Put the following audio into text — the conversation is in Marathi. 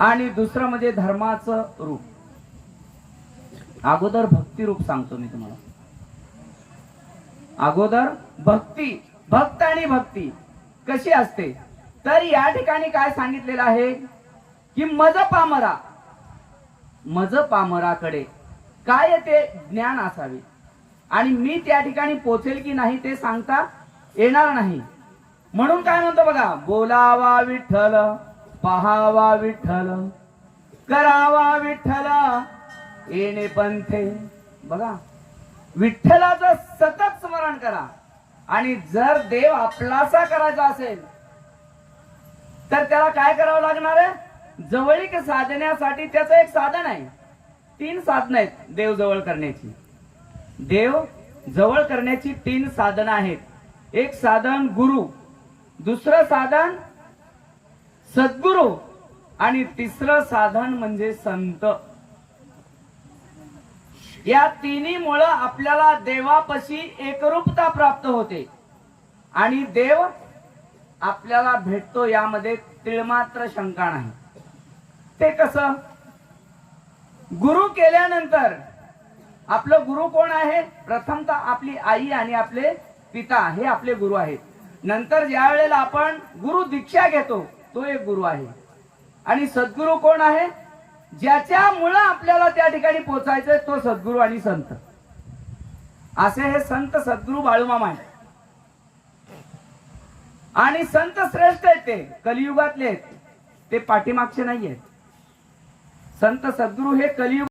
आणि दुसरं म्हणजे धर्माचं रूप. अगोदर भक्ती रूप सांगतो मी तुम्हाला. अगोदर भक्ती, भक्त आणि भक्ती कशी असते तर या ठिकाणी काय सांगितलेलं आहे की मज पामराकडे काय ते ज्ञान असावे आणि मी त्या ठिकाणी पोचेल की नाही ते सांगता येणार नाही. म्हणून काय म्हणतो बघा, बोलावा विठ्ठल, पहावा विठ्ठल, करावा विठ्ठल, येणे पंथे. बघा, विठ्ठलाचं सतत स्मरण करा आणि जर देव आपलासा करायचा असेल तर त्याला काय करावं लागणार आहे? जवळीक साधण्यासाठी त्याचं एक साधन आहे. 3 साधनं आहेत देव जवळ करण्याची. देव जवळ करण्याची 3 साधनं आहेत. एक साधन गुरु, दुसरं साधन सद्गुरु आणि तिसरं साधन म्हणजे संत. या तिन्हीमुळे आपल्याला देवापाशी एकरूपता प्राप्त होते आणि देव आपल्याला भेटतो, यामध्ये तिळमात्र शंका नाही. ते कसं? गुरु केल्यानंतर आपलं गुरु कोण आहे? प्रथमतः आपली आई आणि आपले पिता हे आपले गुरु आहेत. नंतर ज्या वेळेला आपण गुरु दीक्षा घेतो तो एक गुरु आहे. आणि सद्गुरु कोण आहे? ज्याच्यामुळे आपल्याला त्या ठिकाणी पोहोचायचंय तो सद्गुरु आणि संत. असे हे संत सद्गुरु बाळूमामा आहेत. आणि संत श्रेष्ठ आहेत, ते कलियुगातले आहेत, ते पाठीमागचे नाही आहेत. संत सद्गुरु हे कलियुग